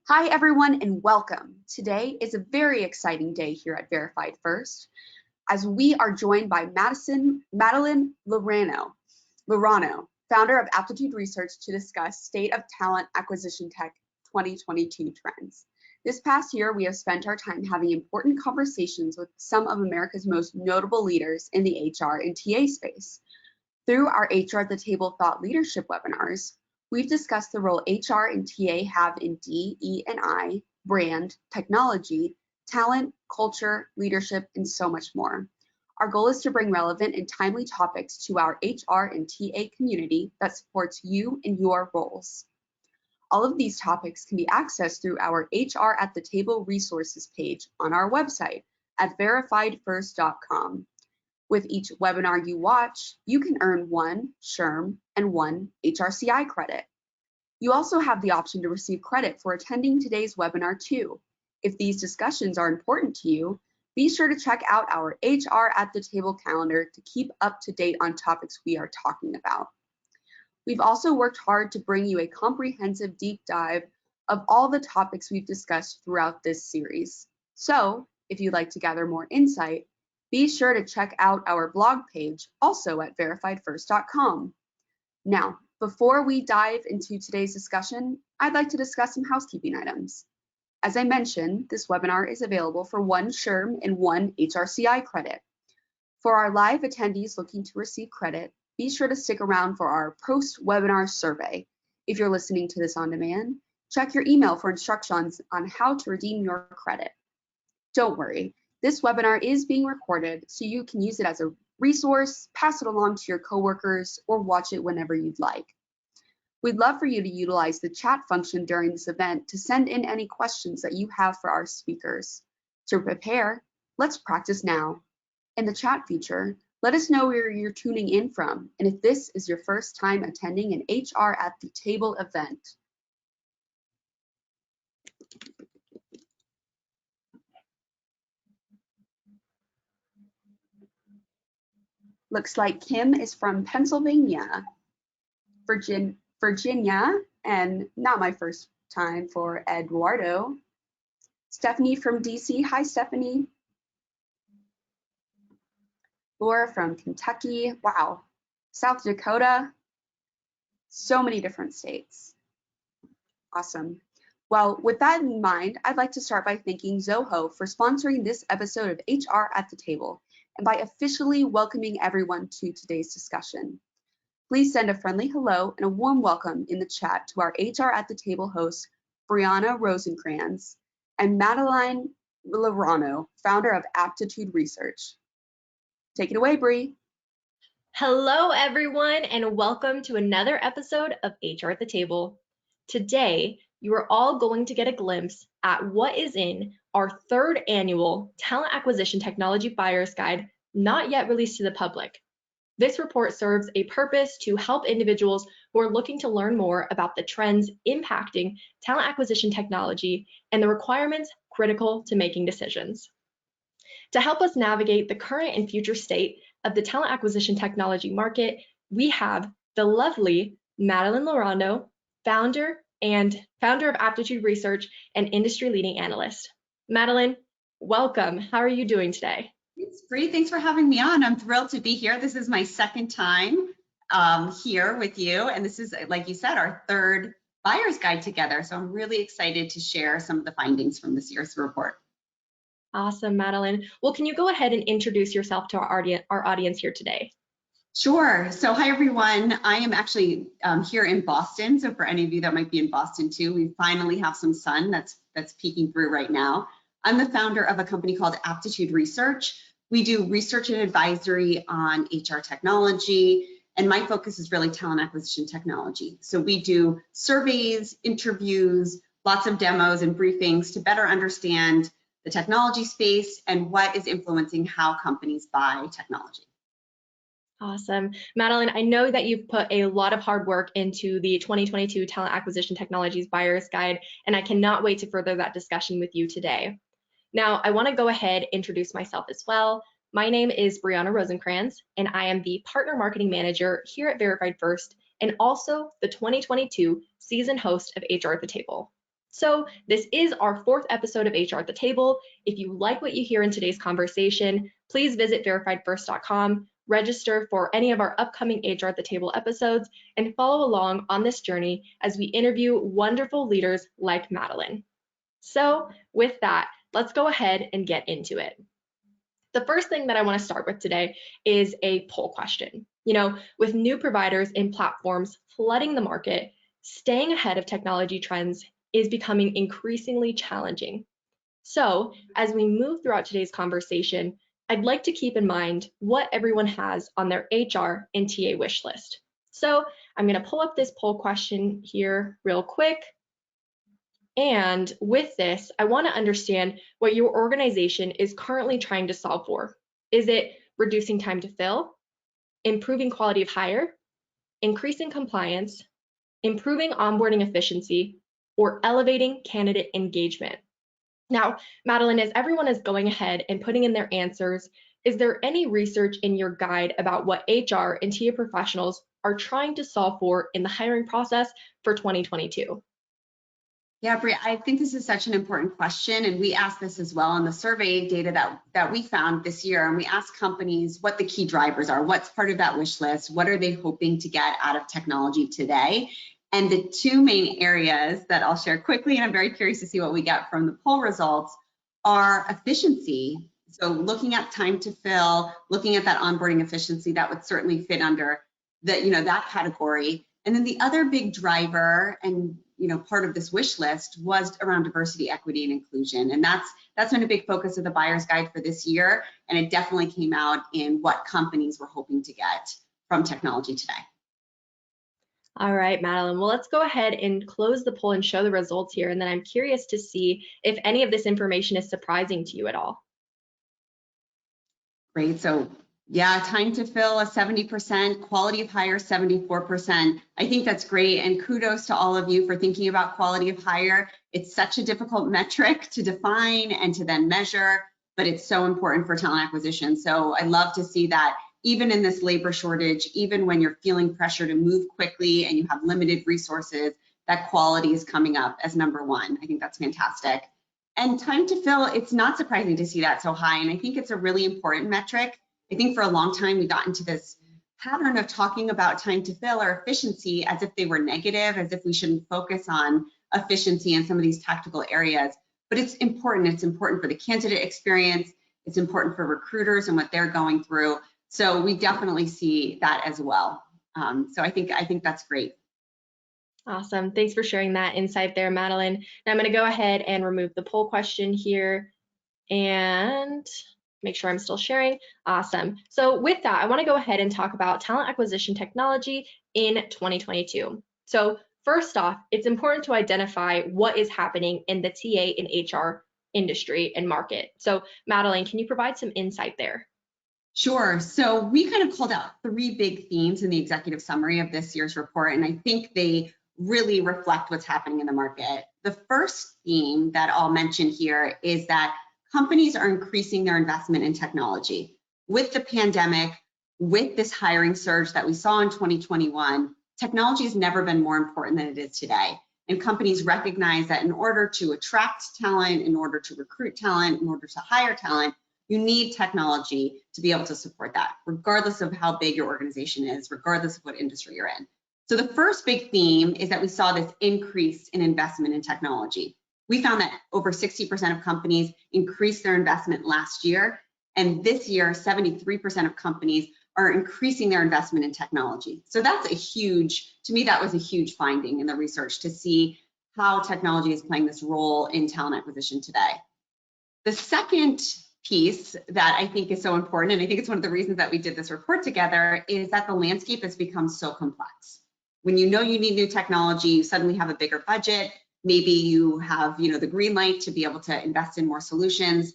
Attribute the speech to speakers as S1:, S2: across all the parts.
S1: Hi, everyone, and welcome. Today is a very exciting day here at Verified First, as we are joined by Madeline Laurano, founder of Aptitude Research, to discuss State of Talent Acquisition Tech 2022 trends. This past year, we have spent our time having important conversations with some of America's most notable leaders in the HR and TA space. Through our HR at the Table Thought Leadership webinars, we've discussed the role HR and TA have in DE&I, brand, technology, talent, culture, leadership, and so much more. Our goal is to bring relevant and timely topics to our HR and TA community that supports you in your roles. All of these topics can be accessed through our HR at the Table resources page on our website at verifiedfirst.com. With each webinar you watch, you can earn 1 SHRM and 1 HRCI credit. You also have the option to receive credit for attending today's webinar too. If these discussions are important to you, be sure to check out our HR at the Table calendar to keep up to date on topics we are talking about. We've also worked hard to bring you a comprehensive deep dive of all the topics we've discussed throughout this series. So, if you'd like to gather more insight, be sure to check out our blog page, also at verifiedfirst.com. Now, before we dive into today's discussion, I'd like to discuss some housekeeping items. As I mentioned, this webinar is available for 1 SHRM and 1 HRCI credit. For our live attendees looking to receive credit, be sure to stick around for our post-webinar survey. If you're listening to this on demand, check your email for instructions on how to redeem your credit. Don't worry. This webinar is being recorded, so you can use it as a resource, pass it along to your coworkers, or watch it whenever you'd like. We'd love for you to utilize the chat function during this event to send in any questions that you have for our speakers. To prepare, let's practice now. In the chat feature, let us know where you're tuning in from, and if this is your first time attending an HR at the Table event. Looks like Kim is from Pennsylvania, Virginia, and not my first time for Eduardo. Stephanie from DC, hi Stephanie. Laura from Kentucky, wow. South Dakota, so many different states. Awesome. Well, with that in mind, I'd like to start by thanking Zoho for sponsoring this episode of HR at the Table, and by officially welcoming everyone to today's discussion. Please send a friendly hello and a warm welcome in the chat to our HR at the Table hosts, Brianna Rosencrans and Madeline Laurano, founder of Aptitude Research. Take it away, Bri.
S2: Hello, everyone, and welcome to another episode of HR at the Table. Today, you are all going to get a glimpse at what is in our 3rd annual Talent Acquisition Technology Buyer's Guide, not yet released to the public. This report serves a purpose to help individuals who are looking to learn more about the trends impacting talent acquisition technology and the requirements critical to making decisions. To help us navigate the current and future state of the talent acquisition technology market, we have the lovely Madeline Laurano, founder of Aptitude Research and industry-leading analyst. Madeline, welcome. How are you doing today?
S3: It's great. Thanks for having me on. I'm thrilled to be here. This is my 2nd time here with you, and this is, like you said, our 3rd buyer's guide together. So I'm really excited to share some of the findings from this year's report.
S2: Awesome, Madeline. Well, can you go ahead and introduce yourself to our audience here today?
S3: Sure. So hi, everyone. I am actually here in Boston. So for any of you that might be in Boston too, we finally have some sun that's peeking through right now. I'm the founder of a company called Aptitude Research. We do research and advisory on HR technology, and my focus is really talent acquisition technology. So we do surveys, interviews, lots of demos and briefings to better understand the technology space and what is influencing how companies buy technology.
S2: Awesome. Madeline, I know that you've put a lot of hard work into the 2022 Talent Acquisition Technologies Buyer's Guide, and I cannot wait to further that discussion with you today. Now, I want to go ahead and introduce myself as well. My name is Brianna Rosencrans, and I am the Partner Marketing Manager here at Verified First, and also the 2022 season host of HR at the Table. So this is our 4th episode of HR at the Table. If you like what you hear in today's conversation, please visit verifiedfirst.com, register for any of our upcoming HR at the Table episodes, and follow along on this journey as we interview wonderful leaders like Madeline. So with that, let's go ahead and get into it. The first thing that I want to start with today is a poll question. With new providers and platforms flooding the market, staying ahead of technology trends is becoming increasingly challenging. So, as we move throughout today's conversation, I'd like to keep in mind what everyone has on their HR and TA wish list. So, I'm going to pull up this poll question here real quick. And with this, I want to understand what your organization is currently trying to solve for. Is it reducing time to fill, improving quality of hire, increasing compliance, improving onboarding efficiency, or elevating candidate engagement? Now, Madeline, as everyone is going ahead and putting in their answers, is there any research in your guide about what HR and TA professionals are trying to solve for in the hiring process for 2022?
S3: Yeah, Bria, I think this is such an important question, and we asked this as well in the survey data that we found this year, and we asked companies what the key drivers are, what's part of that wish list, what are they hoping to get out of technology today? And the two main areas that I'll share quickly, and I'm very curious to see what we get from the poll results, are efficiency. So looking at time to fill, looking at that onboarding efficiency, that would certainly fit under that category. And then the other big driver and part of this wish list was around diversity, equity, and inclusion. And that's been a big focus of the buyer's guide for this year. And it definitely came out in what companies were hoping to get from technology today.
S2: All right, Madeline, well, let's go ahead and close the poll and show the results here. And then I'm curious to see if any of this information is surprising to you at all.
S3: Great, so yeah, time to fill a 70%, quality of hire 74%. I think that's great, and kudos to all of you for thinking about quality of hire. It's such a difficult metric to define and to then measure, but it's so important for talent acquisition. So I love to see that even in this labor shortage, even when you're feeling pressure to move quickly and you have limited resources, that quality is coming up as number one. I think that's fantastic. And time to fill, it's not surprising to see that so high, and I think it's a really important metric. I think for a long time we got into this pattern of talking about time to fill or efficiency as if they were negative, as if we shouldn't focus on efficiency in some of these tactical areas. But it's important. It's important for the candidate experience. It's important for recruiters and what they're going through. So we definitely see that as well. So I think that's great.
S2: Awesome. Thanks for sharing that insight there, Madeline. Now I'm going to go ahead and remove the poll question here and make sure I'm still sharing. Awesome. So with that, I want to go ahead and talk about talent acquisition technology in 2022. So first off, it's important to identify what is happening in the TA and HR industry and market. So Madeline, can you provide some insight there?
S3: Sure. So we kind of called out 3 big themes in the executive summary of this year's report, and I think they really reflect what's happening in the market. The first theme that I'll mention here is that companies are increasing their investment in technology. With the pandemic, with this hiring surge that we saw in 2021, technology has never been more important than it is today. And companies recognize that in order to attract talent, in order to recruit talent, in order to hire talent, you need technology to be able to support that, regardless of how big your organization is, regardless of what industry you're in. So the first big theme is that we saw this increase in investment in technology. We found that over 60% of companies increased their investment last year, and this year, 73% of companies are increasing their investment in technology. So that's to me, that was a huge finding in the research to see how technology is playing this role in talent acquisition today. The second piece that I think is so important, and I think it's one of the reasons that we did this report together, is that the landscape has become so complex. When you know you need new technology, you suddenly have a bigger budget. Maybe you have, the green light to be able to invest in more solutions.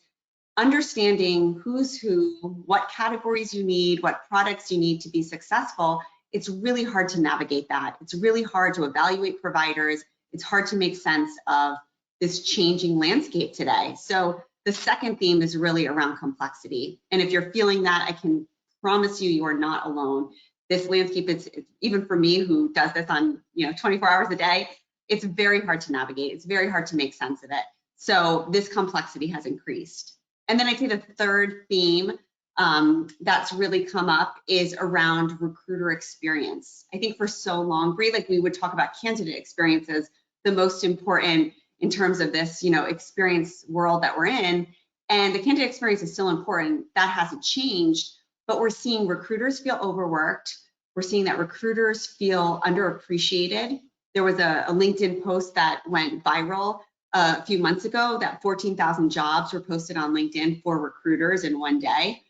S3: Understanding who's who, what categories you need, what products you need to be successful, it's really hard to navigate that. It's really hard to evaluate providers. It's hard to make sense of this changing landscape today. So the second theme is really around complexity. And if you're feeling that, I can promise you are not alone. This landscape is, even for me who does this on 24 hours a day, it's very hard to navigate. It's very hard to make sense of it. So this complexity has increased. And then I'd say the third theme that's really come up is around recruiter experience. I think for so long, Bree, like we would talk about candidate experiences, the most important in terms of this, experience world that we're in. And the candidate experience is still important. That hasn't changed, but we're seeing recruiters feel overworked. We're seeing that recruiters feel underappreciated. There was a LinkedIn post that went viral a few months ago that 14,000 jobs were posted on LinkedIn for recruiters in one day.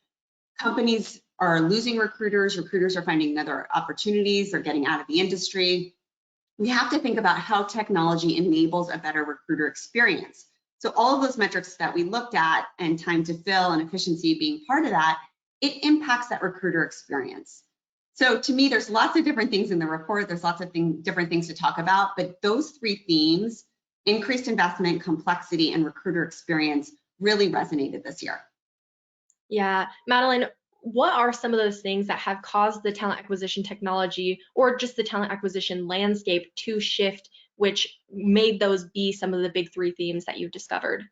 S3: Companies are losing recruiters. Recruiters are finding other opportunities. They're getting out of the industry. We have to think about how technology enables a better recruiter experience. So all of those metrics that we looked at, and time to fill and efficiency being part of that, it impacts that recruiter experience. So to me, there's lots of different things in the report. There's lots of different things to talk about, but those three themes, increased investment, complexity, and recruiter experience, really resonated this year.
S2: Yeah, Madeline, what are some of those things that have caused the talent acquisition technology or just the talent acquisition landscape to shift, which made those be some of the big three themes that you've discovered?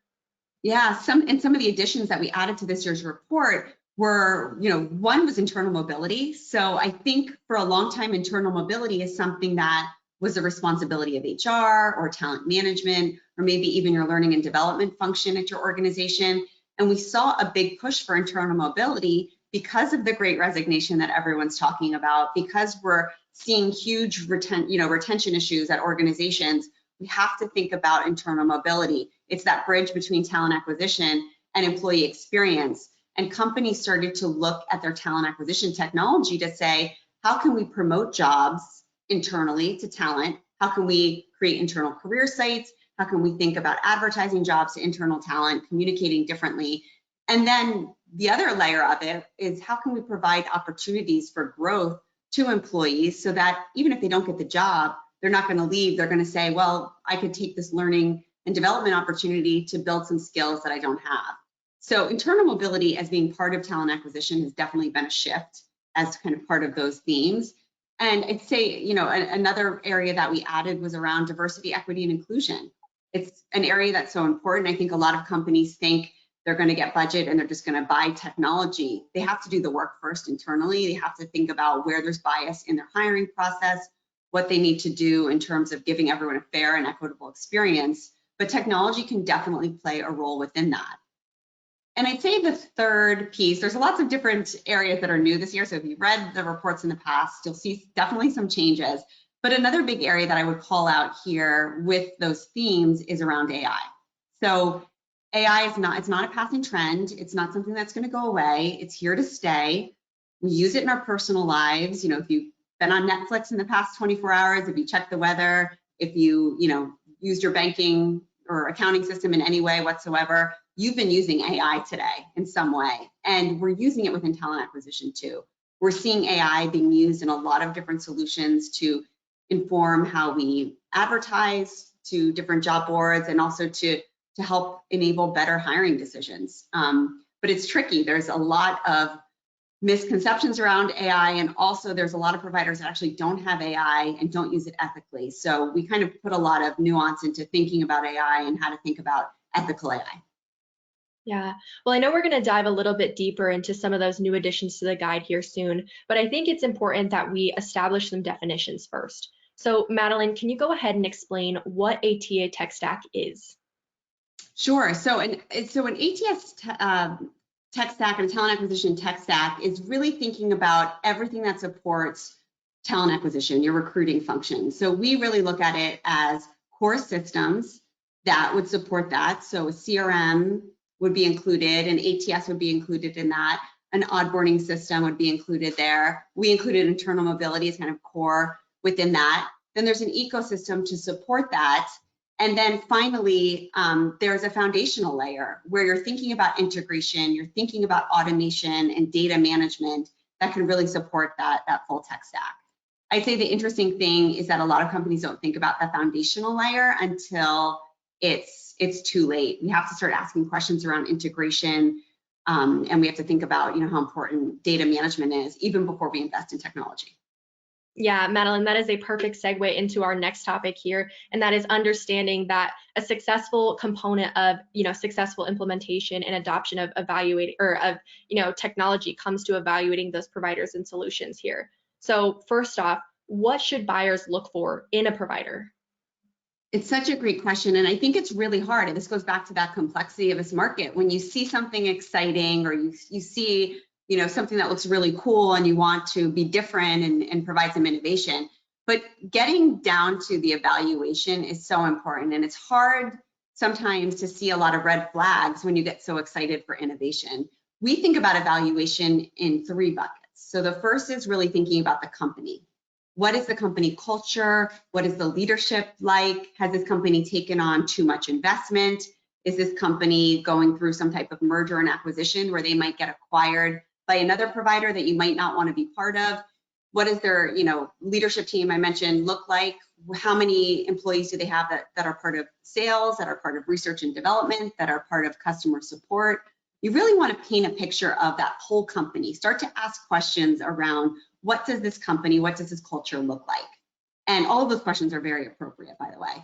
S3: Yeah, some of the additions that we added to this year's report were, one was internal mobility. So I think for a long time, internal mobility is something that was the responsibility of HR or talent management, or maybe even your learning and development function at your organization. And we saw a big push for internal mobility because of the great resignation that everyone's talking about, because we're seeing huge retention issues at organizations. We have to think about internal mobility. It's that bridge between talent acquisition and employee experience. And companies started to look at their talent acquisition technology to say, how can we promote jobs internally to talent? How can we create internal career sites? How can we think about advertising jobs to internal talent, communicating differently? And then the other layer of it is how can we provide opportunities for growth to employees so that even if they don't get the job, they're not going to leave. They're going to say, well, I could take this learning and development opportunity to build some skills that I don't have. So internal mobility as being part of talent acquisition has definitely been a shift as kind of part of those themes. And I'd say, another area that we added was around diversity, equity, and inclusion. It's an area that's so important. I think a lot of companies think they're going to get budget and they're just going to buy technology. They have to do the work first internally. They have to think about where there's bias in their hiring process, what they need to do in terms of giving everyone a fair and equitable experience. But technology can definitely play a role within that. And I'd say the third piece, there's lots of different areas that are new this year. So if you've read the reports in the past, you'll see definitely some changes. But another big area that I would call out here with those themes is around AI. So AI is it's not a passing trend. It's not something that's going to go away. It's here to stay. We use it in our personal lives. If you've been on Netflix in the past 24 hours, if you check the weather, if you, used your banking or accounting system in any way whatsoever, you've been using AI today in some way. And we're using it within talent acquisition too. We're seeing AI being used in a lot of different solutions to inform how we advertise to different job boards and also to help enable better hiring decisions. But it's tricky. There's a lot of misconceptions around AI, and also there's a lot of providers that actually don't have AI and don't use it ethically. So we kind of put a lot of nuance into thinking about AI and how to think about ethical AI.
S2: Yeah, well, I know we're going to dive a little bit deeper into some of those new additions to the guide here soon, but I think it's important that we establish some definitions first. So Madeline, can you go ahead and explain what a TA tech stack is?
S3: Sure. So an ATS tech stack and a talent acquisition tech stack is really thinking about everything that supports talent acquisition, your recruiting function. So we really look at it as core systems that would support that. So a CRM would be included, an ATS would be included in that, an onboarding system would be included there. We included internal mobility as kind of core within that. Then there's an ecosystem to support that. And then finally, there's a foundational layer where you're thinking about integration, you're thinking about automation and data management that can really support that full tech stack. I'd say the interesting thing is that a lot of companies don't think about the foundational layer until it's too late. We have to start asking questions around integration, and we have to think about how important data management is even before we invest in technology.
S2: Yeah, Madeline, that is a perfect segue into our next topic here, and that is understanding that a successful component of, successful implementation and adoption of evaluating or of, technology comes to evaluating those providers and solutions here. So first off, what should buyers look for in a provider?
S3: It's such a great question, and I think it's really hard. And this goes back to that complexity of this market. When you see something exciting, or you see, something that looks really cool, and you want to be different and provide some innovation, but getting down to the evaluation is so important. And it's hard sometimes to see a lot of red flags when you get so excited for innovation. We think about evaluation in 3 buckets. So the first is really thinking about the company. What is the company culture? What is the leadership like? Has this company taken on too much investment? Is this company going through some type of merger and acquisition where they might get acquired by another provider that you might not want to be part of? What does their leadership team I mentioned look like? How many employees do they have that are part of sales, that are part of research and development, that are part of customer support? You really want to paint a picture of that whole company. Start to ask questions around, what does this company, what does this culture look like? And all of those questions are very appropriate, by the way.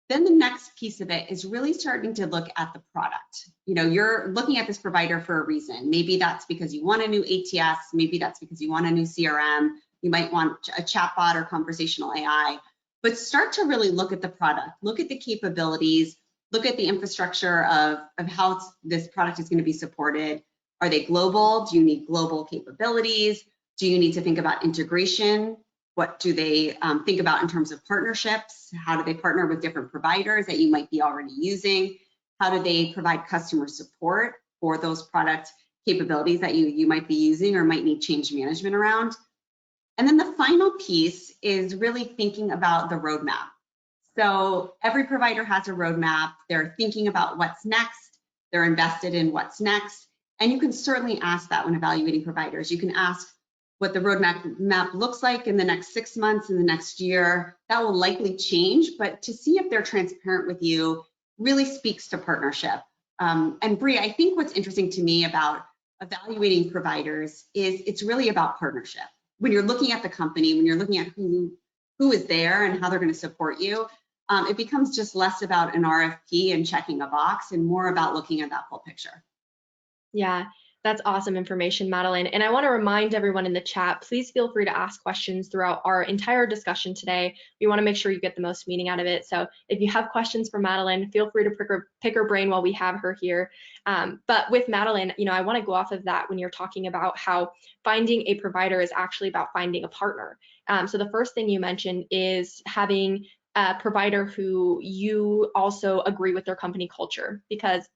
S3: Then the next piece of it is really starting to look at the product. You're looking at this provider for a reason. Maybe that's because you want a new ATS. Maybe that's because you want a new CRM. You might want a chatbot or conversational AI. But start to really look at the product. Look at the capabilities. Look at the infrastructure of how this product is going to be supported. Are they global? Do you need global capabilities? Do you need to think about integration? What do they think about in terms of partnerships? How do they partner with different providers that you might be already using? How do they provide customer support for those product capabilities that you might be using or might need change management around? And then the final piece is really thinking about the roadmap. So every provider has a roadmap. They're thinking about what's next. They're invested in what's next. And you can certainly ask that when evaluating providers. You can ask what the roadmap looks like in the next 6 months, in the next year. That will likely change, but to see if they're transparent with you really speaks to partnership. And Bree, I think what's interesting to me about evaluating providers is it's really about partnership. When you're looking at the company, when you're looking at who is there and how they're going to support you, it becomes just less about an RFP and checking a box and more about looking at that full picture.
S2: Yeah, that's awesome information, Madeline. And I want to remind everyone in the chat, please feel free to ask questions throughout our entire discussion today. We want to make sure you get the most meaning out of it. So if you have questions for Madeline, feel free to pick her brain while we have her here. But with Madeline, I want to go off of that when you're talking about how finding a provider is actually about finding a partner. So the first thing you mentioned is having a provider who you also agree with their company culture, because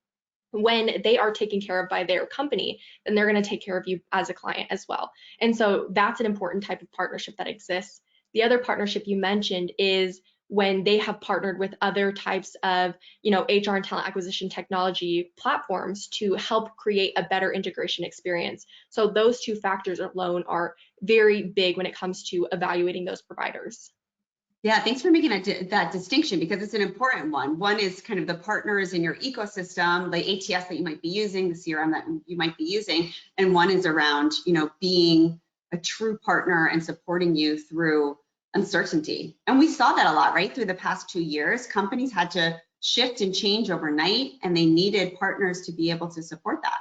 S2: when they are taken care of by their company, then they're going to take care of you as a client as well. And so that's an important type of partnership that exists. The other partnership you mentioned is when they have partnered with other types of, HR and talent acquisition technology platforms to help create a better integration experience. So those 2 factors alone are very big when it comes to evaluating those providers.
S3: Yeah, thanks for making that distinction, because it's an important one. One is kind of the partners in your ecosystem, the ATS that you might be using, the CRM that you might be using, and one is around, being a true partner and supporting you through uncertainty. And we saw that a lot, right? Through the past 2 years, companies had to shift and change overnight, and they needed partners to be able to support that.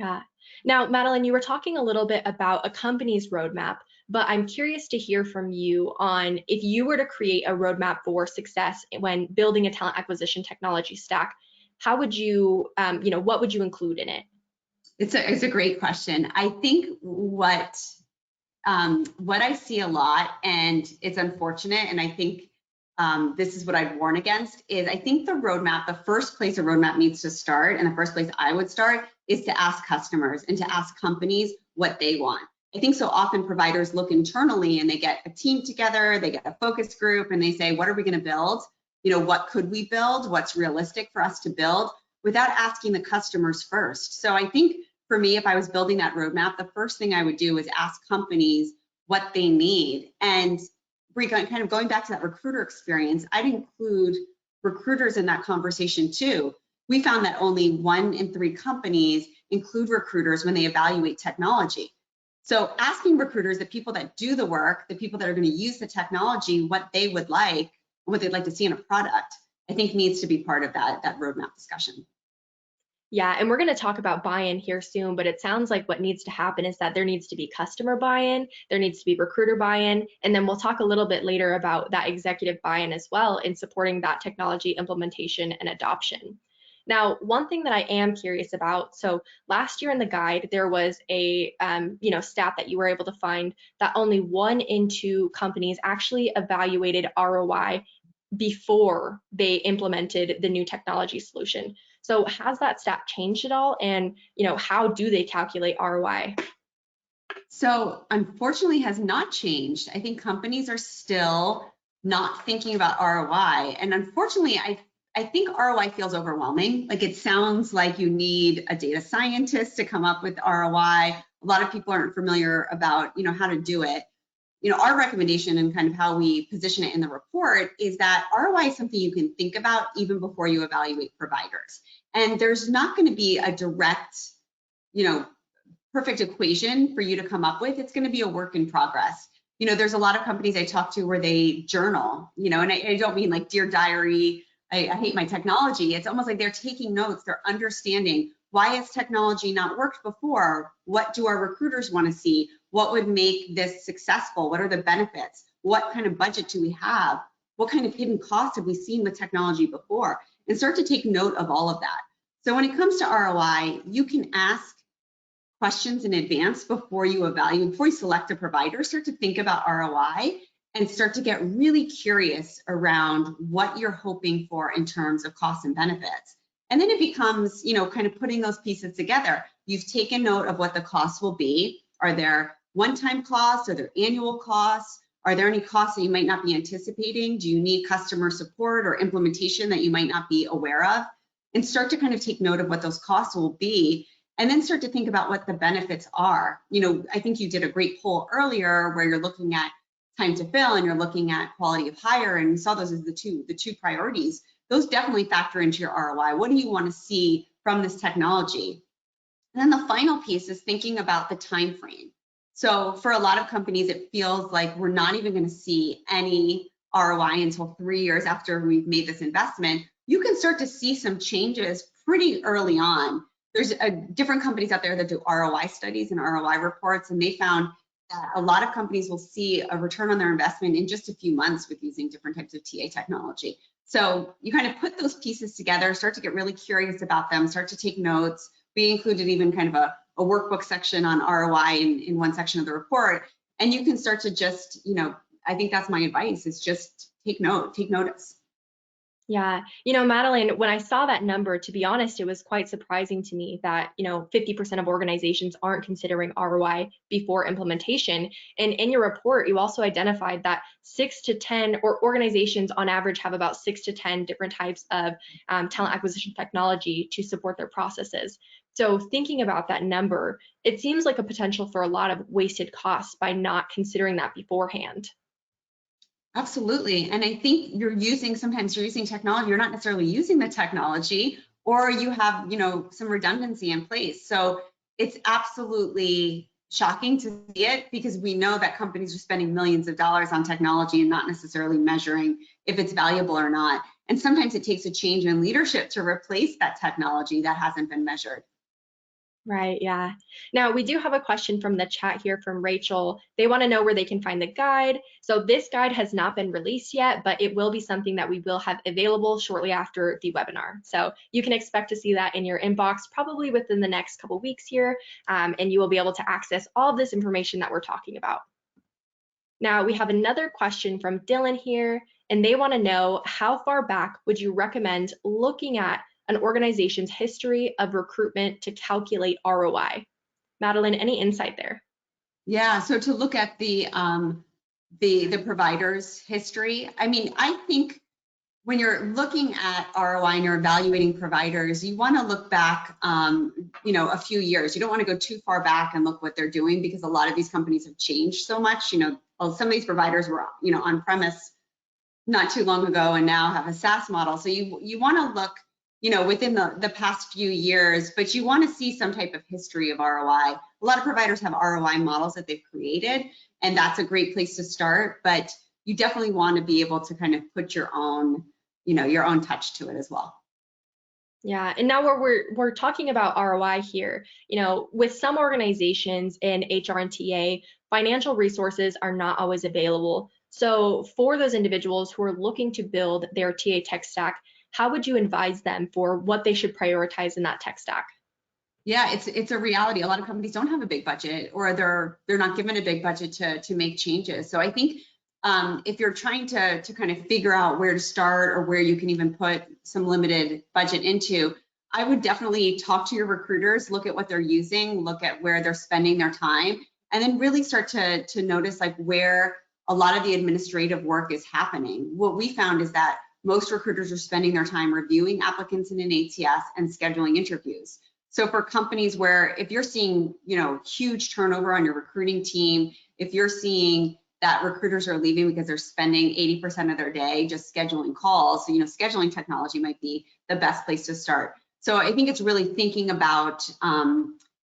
S2: Yeah. Now, Madeline, you were talking a little bit about a company's roadmap, but I'm curious to hear from you on if you were to create a roadmap for success when building a talent acquisition technology stack, how would you, what would you include in it?
S3: It's a great question. I think what I see a lot, and it's unfortunate, and I think this is what I'd warn against, is I think the roadmap, the first place a roadmap needs to start, and the first place I would start, is to ask customers and to ask companies what they want. I think so often providers look internally and they get a team together, they get a focus group, and they say, what are we going to build? What could we build? What's realistic for us to build? Without asking the customers first. So I think for me, if I was building that roadmap, the first thing I would do is ask companies what they need. And kind of going back to that recruiter experience, I'd include recruiters in that conversation too. We found that only 1 in 3 companies include recruiters when they evaluate technology. So asking recruiters, the people that do the work, the people that are going to use the technology, what they would like, what they'd like to see in a product, I think needs to be part of that roadmap discussion.
S2: Yeah, and we're going to talk about buy-in here soon, but it sounds like what needs to happen is that there needs to be customer buy-in, there needs to be recruiter buy-in, and then we'll talk a little bit later about that executive buy-in as well in supporting that technology implementation and adoption. Now, one thing that I am curious about, so last year in the guide, there was a stat that you were able to find that only 1 in 2 companies actually evaluated ROI before they implemented the new technology solution. So has that stat changed at all? And how do they calculate ROI?
S3: So unfortunately has not changed. I think companies are still not thinking about ROI. And unfortunately, I think ROI feels overwhelming. Like it sounds like you need a data scientist to come up with ROI. A lot of people aren't familiar about, how to do it. Our recommendation and kind of how we position it in the report is that ROI is something you can think about even before you evaluate providers. And there's not going to be a direct, perfect equation for you to come up with. It's going to be a work in progress. There's a lot of companies I talk to where they journal, and I don't mean like Dear Diary, I hate my technology. It's almost like they're taking notes, they're understanding why has technology not worked before? What do our recruiters want to see? What would make this successful? What are the benefits? What kind of budget do we have? What kind of hidden costs have we seen with technology before? And start to take note of all of that. So when it comes to ROI, you can ask questions in advance before you evaluate, before you select a provider. Start to think about ROI and start to get really curious around what you're hoping for in terms of costs and benefits. And then it becomes, kind of putting those pieces together. You've taken note of what the costs will be. Are there one-time costs? Are there annual costs? Are there any costs that you might not be anticipating? Do you need customer support or implementation that you might not be aware of? And start to kind of take note of what those costs will be, and then start to think about what the benefits are. I think you did a great poll earlier where you're looking at time to fill and you're looking at quality of hire, and you saw those as the two priorities. Those definitely factor into your ROI. What do you want to see from this technology? And then the final piece is thinking about the time frame. So for a lot of companies, it feels like we're not even going to see any ROI until 3 years after we've made this investment. You can start to see some changes pretty early on. There's different companies out there that do ROI studies and ROI reports, and they found that a lot of companies will see a return on their investment in just a few months with using different types of TA technology. So you kind of put those pieces together, start to get really curious about them, start to take notes. We included even kind of a workbook section on ROI in one section of the report. And you can start to just, I think that's my advice, is just take notice.
S2: Yeah, Madeline, when I saw that number, to be honest, it was quite surprising to me that, 50% of organizations aren't considering ROI before implementation. And in your report, you also identified that 6 to 10, or organizations on average have about 6 to 10 different types of talent acquisition technology to support their processes. So thinking about that number, it seems like a potential for a lot of wasted costs by not considering that beforehand.
S3: Absolutely. And I think sometimes you're using technology, you're not necessarily using the technology, or you have, some redundancy in place. So it's absolutely shocking to see it, because we know that companies are spending millions of dollars on technology and not necessarily measuring if it's valuable or not. And sometimes it takes a change in leadership to replace that technology that hasn't been measured.
S2: Right, yeah. Now, we do have a question from the chat here from Rachel. They want to know where they can find the guide. So this guide has not been released yet, but it will be something that we will have available shortly after the webinar. So you can expect to see that in your inbox probably within the next couple weeks here, and you will be able to access all of this information that we're talking about. Now, we have another question from Dylan here, and they want to know, how far back would you recommend looking at an organization's history of recruitment to calculate ROI? Madeline, any insight there?
S3: Yeah, so to look at the provider's history, I think when you're looking at ROI and you're evaluating providers, you want to look back, a few years. You don't want to go too far back and look what they're doing, because a lot of these companies have changed so much. Some of these providers were, on premise not too long ago and now have a SaaS model. So you want to look within the past few years, but you want to see some type of history of ROI. A lot of providers have ROI models that they've created, and that's a great place to start, but you definitely want to be able to kind of put your own touch to it as well.
S2: Yeah, and now we're talking about ROI here. With some organizations in HR and TA, financial resources are not always available. So for those individuals who are looking to build their TA tech stack, how would you advise them for what they should prioritize in that tech stack?
S3: Yeah, it's a reality. A lot of companies don't have a big budget, or they're not given a big budget to make changes. So I think if you're trying to kind of figure out where to start or where you can even put some limited budget into, I would definitely talk to your recruiters, look at what they're using, look at where they're spending their time, and then really start to notice like where a lot of the administrative work is happening. What we found is that most recruiters are spending their time reviewing applicants in an ATS and scheduling interviews. So for companies where if you're seeing, huge turnover on your recruiting team, if you're seeing that recruiters are leaving because they're spending 80% of their day just scheduling calls, scheduling technology might be the best place to start. So I think it's really thinking about,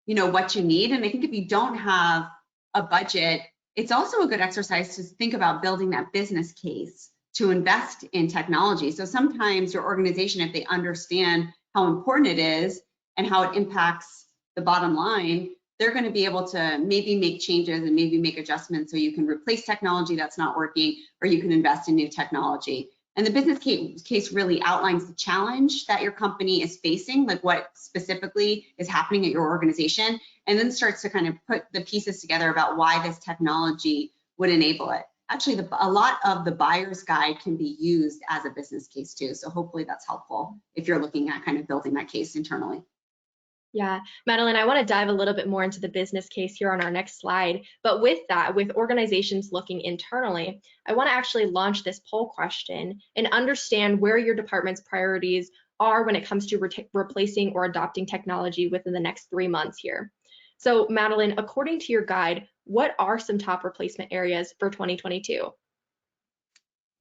S3: what you need. And I think if you don't have a budget, it's also a good exercise to think about building that business case to invest in technology. So sometimes your organization, if they understand how important it is and how it impacts the bottom line, they're going to be able to maybe make changes and maybe make adjustments so you can replace technology that's not working, or you can invest in new technology. And the business case really outlines the challenge that your company is facing, like what specifically is happening at your organization, and then starts to kind of put the pieces together about why this technology would enable it. Actually, a lot of the buyer's guide can be used as a business case too. So hopefully that's helpful if you're looking at kind of building that case internally.
S2: Yeah, Madeline, I want to dive a little bit more into the business case here on our next slide. But with that, with organizations looking internally, I want to actually launch this poll question and understand where your department's priorities are when it comes to replacing or adopting technology within the next 3 months here. So Madeline, according to your guide, what are some top replacement areas for 2022?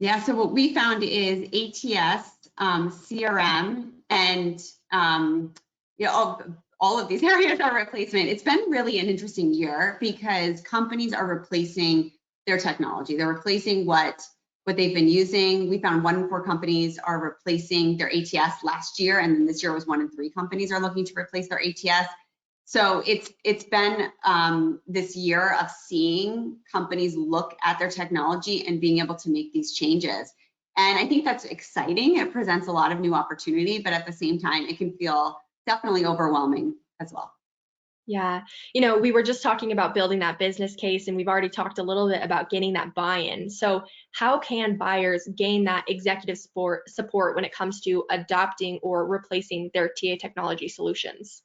S3: Yeah, so what we found is ATS, CRM, and all of these areas are replacement. It's been really an interesting year because companies are replacing their technology. They're replacing what they've been using. We found 1 in 4 companies are replacing their ATS last year, and then this year was 1 in 3 companies are looking to replace their ATS. So it's been this year of seeing companies look at their technology and being able to make these changes. And I think that's exciting. It presents a lot of new opportunity, but at the same time, it can feel definitely overwhelming as well.
S2: Yeah, we were just talking about building that business case, and we've already talked a little bit about getting that buy-in. So how can buyers gain that executive support when it comes to adopting or replacing their TA technology solutions?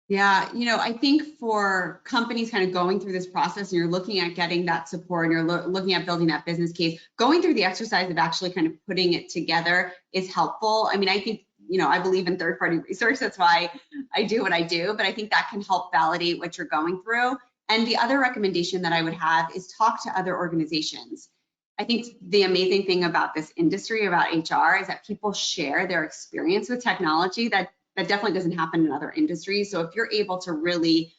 S3: Yeah, I think for companies kind of going through this process and you're looking at getting that support and you're looking at building that business case, going through the exercise of actually kind of putting it together is helpful. I mean, I think, I believe in third-party research. That's why I do what I do, but I think that can help validate what you're going through. And the other recommendation that I would have is talk to other organizations. I think the amazing thing about this industry, about HR, is that people share their experience with technology that definitely doesn't happen in other industries. So if you're able to really,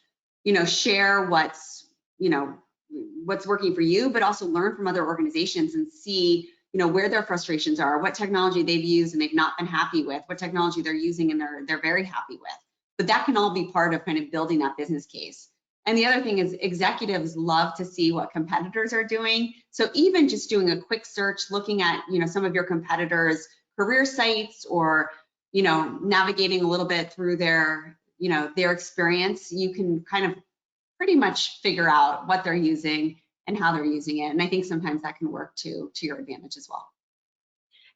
S3: share what's working for you, but also learn from other organizations and see, where their frustrations are, what technology they've used and they've not been happy with, what technology they're using and they're very happy with. But that can all be part of kind of building that business case. And the other thing is executives love to see what competitors are doing. So even just doing a quick search, looking at, some of your competitors' career sites, or navigating a little bit through their experience, you can kind of pretty much figure out what they're using and how they're using it. And I think sometimes that can work to your advantage as well.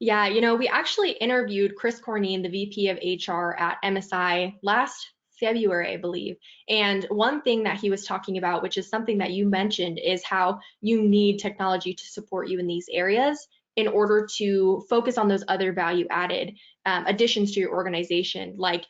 S2: Yeah, we actually interviewed Chris Corneen, the VP of HR at MSI last February, I believe. And one thing that he was talking about, which is something that you mentioned, is how you need technology to support you in these areas in order to focus on those other value added additions to your organization, like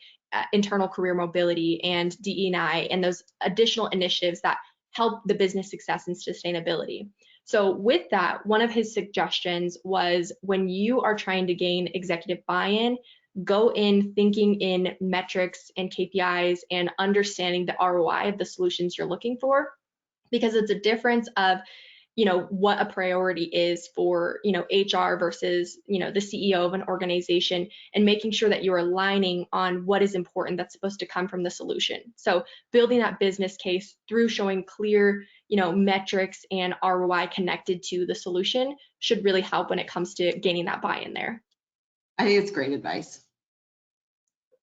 S2: internal career mobility and DE&I, and those additional initiatives that help the business success and sustainability. So with that, one of his suggestions was when you are trying to gain executive buy-in, go in thinking in metrics and KPIs and understanding the ROI of the solutions you're looking for, because it's a difference of what a priority is for HR versus the CEO of an organization, and making sure that you're aligning on what is important that's supposed to come from the solution. So building that business case through showing clear metrics and ROI connected to the solution should really help when it comes to gaining that buy-in there.
S3: I think it's great advice.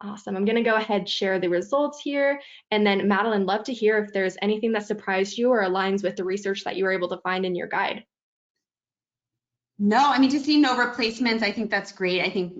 S2: Awesome. I'm going to go ahead and share the results here. And then Madeline, love to hear if there's anything that surprised you or aligns with the research that you were able to find in your guide.
S3: No, I mean, to see no replacements, I think that's great. I think,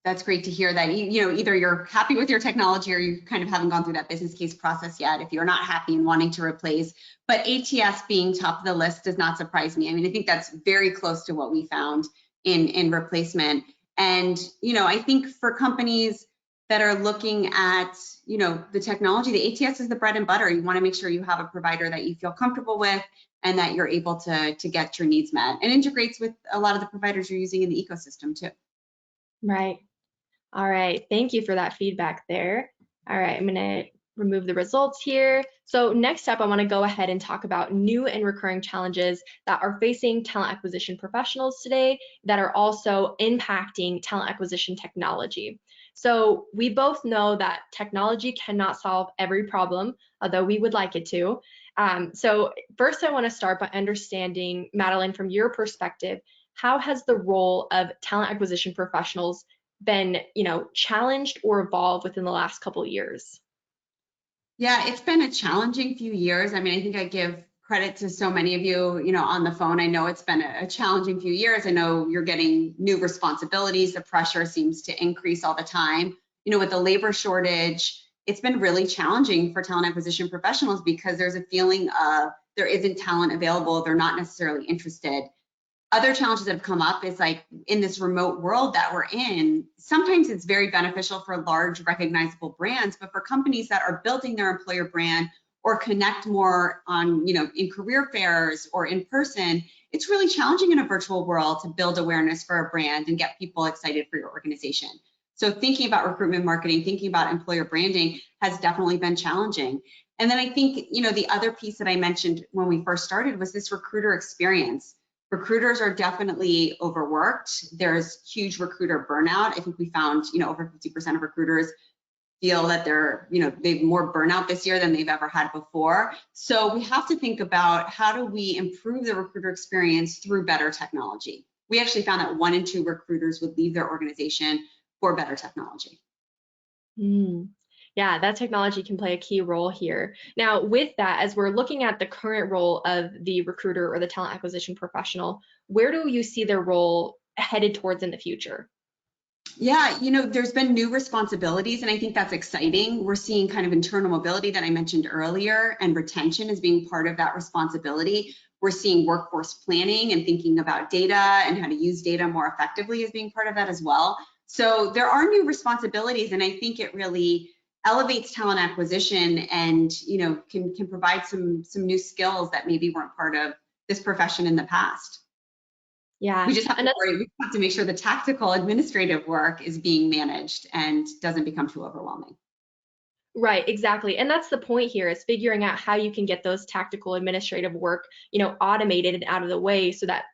S3: that's great to hear that, either you're happy with your technology or you kind of haven't gone through that business case process yet if you're not happy and wanting to replace. But ATS being top of the list does not surprise me. I mean, I think that's very close to what we found in replacement. And, I think for companies that are looking at, the technology, the ATS is the bread and butter. You want to make sure you have a provider that you feel comfortable with and that you're able to get your needs met, and integrates with a lot of the providers you're using in the ecosystem too.
S2: Right. All right. Thank you for that feedback there. All right. I'm going to remove the results here. So next up, I want to go ahead and talk about new and recurring challenges that are facing talent acquisition professionals today that are also impacting talent acquisition technology. So we both know that technology cannot solve every problem, although we would like it to. So first, I want to start by understanding, Madeline, from your perspective, how has the role of talent acquisition professionals been, challenged or evolved within the last couple of years?
S3: Yeah, it's been a challenging few years. I mean, I think I give credit to so many of you, on the phone. I know it's been a challenging few years. I know you're getting new responsibilities. The pressure seems to increase all the time. With the labor shortage, it's been really challenging for talent acquisition professionals because there's a feeling of there isn't talent available. They're not necessarily interested. Other challenges that have come up is like in this remote world that we're in, sometimes it's very beneficial for large recognizable brands, but for companies that are building their employer brand or connect more on, in career fairs or in person, it's really challenging in a virtual world to build awareness for a brand and get people excited for your organization. So thinking about recruitment marketing, thinking about employer branding has definitely been challenging. And then I think, the other piece that I mentioned when we first started was this recruiter experience. Recruiters are definitely overworked. There's huge recruiter burnout. I think we found, over 50% of recruiters feel that they've more burnout this year than they've ever had before. So we have to think about how do we improve the recruiter experience through better technology. We actually found that 1 in 2 recruiters would leave their organization for better technology.
S2: Yeah, that technology can play a key role here. Now, with that, as we're looking at the current role of the recruiter or the talent acquisition professional, where do you see their role headed towards in the future?
S3: Yeah, there's been new responsibilities, and I think that's exciting. We're seeing kind of internal mobility that I mentioned earlier, and retention as being part of that responsibility. We're seeing workforce planning and thinking about data and how to use data more effectively as being part of that as well. So there are new responsibilities, and I think it really elevates talent acquisition and can provide some new skills that maybe weren't part of this profession in the past.
S2: Yeah,
S3: we just have to make sure the tactical administrative work is being managed and doesn't become too overwhelming.
S2: Right, exactly. And that's the point here, is figuring out how you can get those tactical administrative work, automated and out of the way so that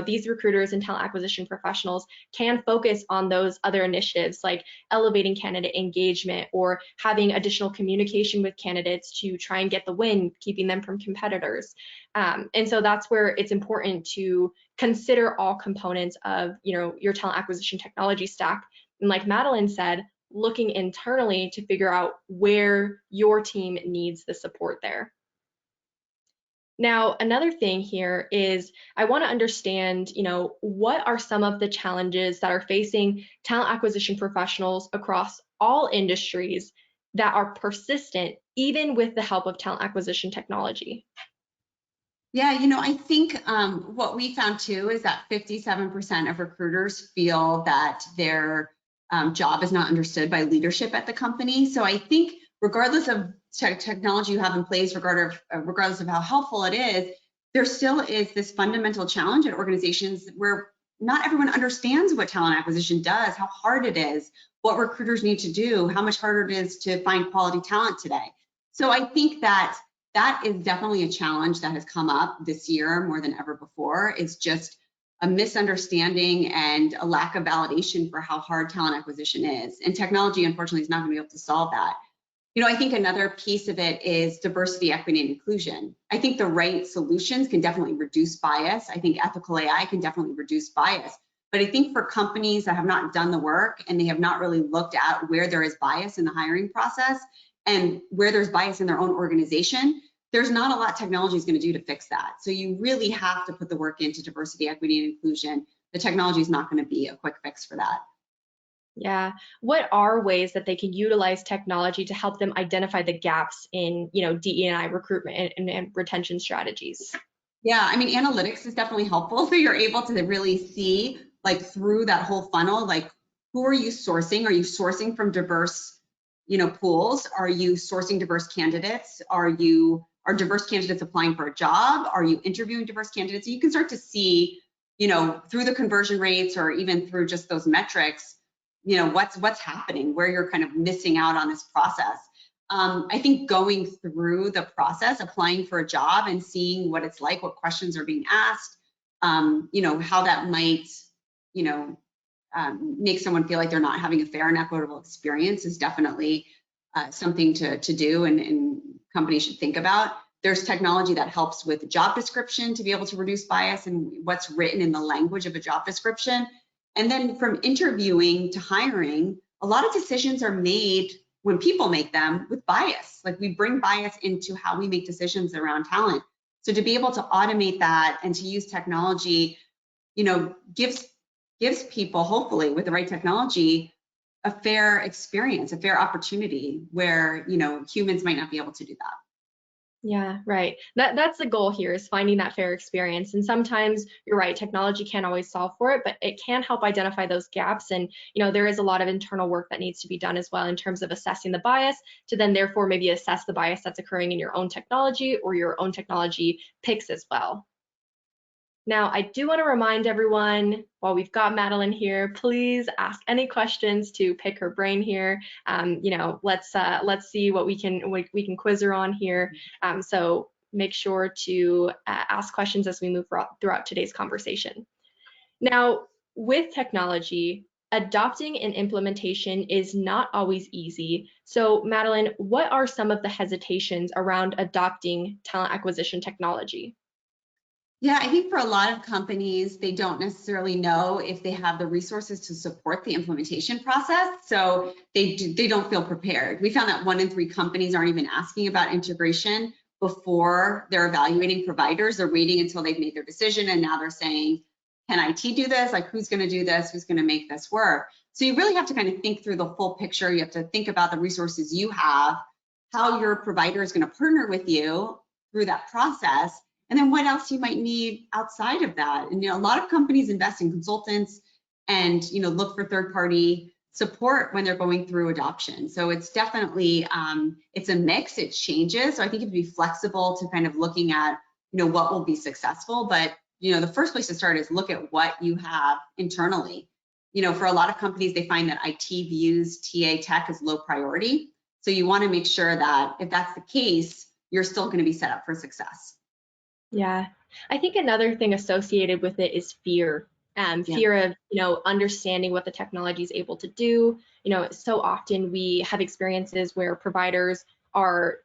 S2: these recruiters and talent acquisition professionals can focus on those other initiatives like elevating candidate engagement or having additional communication with candidates to try and get the win, keeping them from competitors. And so that's where it's important to consider all components of your talent acquisition technology stack. And like Madeline said, looking internally to figure out where your team needs the support there. Now, another thing here is I want to understand, what are some of the challenges that are facing talent acquisition professionals across all industries that are persistent, even with the help of talent acquisition technology?
S3: Yeah, I think what we found too is that 57% of recruiters feel that their job is not understood by leadership at the company. So I think regardless of technology you have in place, regardless of how helpful it is, there still is this fundamental challenge at organizations where not everyone understands what talent acquisition does, how hard it is, what recruiters need to do, how much harder it is to find quality talent today. So I think that that is definitely a challenge that has come up this year more than ever before. It's just a misunderstanding and a lack of validation for how hard talent acquisition is. And technology, unfortunately, is not going to be able to solve that. You know, I think another piece of it is diversity, equity, and inclusion. I think the right solutions can definitely reduce bias. I think ethical AI can definitely reduce bias. But I think for companies that have not done the work and they have not really looked at where there is bias in the hiring process and where there's bias in their own organization, there's not a lot technology is going to do to fix that. So you really have to put the work into diversity, equity, and inclusion. The technology is not going to be a quick fix for that.
S2: Yeah. What are ways that they can utilize technology to help them identify the gaps in, DE&I recruitment and retention strategies?
S3: Yeah, I mean, analytics is definitely helpful. So you're able to really see, like, through that whole funnel, like, who are you sourcing? Are you sourcing from diverse, pools? Are you sourcing diverse candidates? Are diverse candidates applying for a job? Are you interviewing diverse candidates? So you can start to see, through the conversion rates or even through just those metrics, what's happening, where you're kind of missing out on this process. I think going through the process, applying for a job and seeing what it's like, what questions are being asked, how that might, make someone feel like they're not having a fair and equitable experience is definitely something to do and companies should think about. There's technology that helps with job description to be able to reduce bias and what's written in the language of a job description. And then from interviewing to hiring, a lot of decisions are made when people make them with bias. Like, we bring bias into how we make decisions around talent. So to be able to automate that and to use technology, gives people, hopefully with the right technology, a fair experience, a fair opportunity where, humans might not be able to do that.
S2: Yeah, right. That's the goal here, is finding that fair experience. And sometimes you're right, technology can't always solve for it, but it can help identify those gaps. And, there is a lot of internal work that needs to be done as well in terms of assessing the bias to then therefore maybe assess the bias that's occurring in your own technology or your own technology picks as well. Now, I do want to remind everyone, while we've got Madeline here, please ask any questions to pick her brain here. Let's see what we can quiz her on here. So make sure to ask questions as we move throughout today's conversation. Now, with technology, adopting and implementation is not always easy. So, Madeline, what are some of the hesitations around adopting talent acquisition technology?
S3: Yeah, I think for a lot of companies, they don't necessarily know if they have the resources to support the implementation process. So they don't feel prepared. We found that 1 in 3 companies aren't even asking about integration before they're evaluating providers. They're waiting until they've made their decision, and now they're saying, can IT do this? Like, who's going to do this? Who's going to make this work? So you really have to kind of think through the full picture. You have to think about the resources you have, how your provider is going to partner with you through that process, and then what else you might need outside of that. And a lot of companies invest in consultants and look for third-party support when they're going through adoption. So it's definitely it's a mix. It changes. So I think it'd be flexible to kind of looking at what will be successful. But the first place to start is look at what you have internally. For a lot of companies, they find that IT views TA tech as low priority. So you want to make sure that if that's the case, you're still going to be set up for success.
S2: Yeah, I think another thing associated with it is fear. Fear of, understanding what the technology is able to do. So often we have experiences where providers are,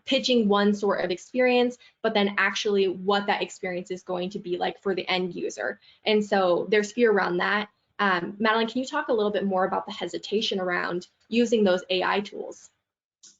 S2: pitching one sort of experience, but then actually what that experience is going to be like for the end user. And so there's fear around that. Madeline, can you talk a little bit more about the hesitation around using those AI tools?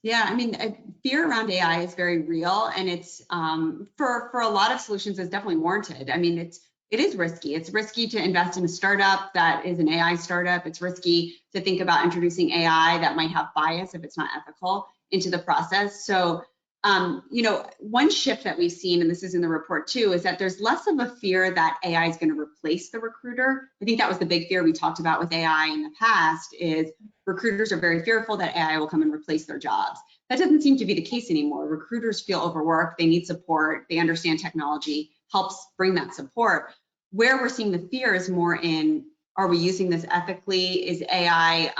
S3: Yeah, I mean, fear around AI is very real, and it's for a lot of solutions is definitely warranted. I mean, it is risky. It's risky to invest in a startup that is an AI startup. It's risky to think about introducing AI that might have bias if it's not ethical into the process. So, one shift that we've seen, and this is in the report too, is that there's less of a fear that AI is going to replace the recruiter. I think that was the big fear we talked about with AI in the past, is recruiters are very fearful that AI will come and replace their jobs. That doesn't seem to be the case anymore. Recruiters feel overworked, they need support, they understand technology helps bring that support. where we're seeing the fear is more in, are we using this ethically? Is AI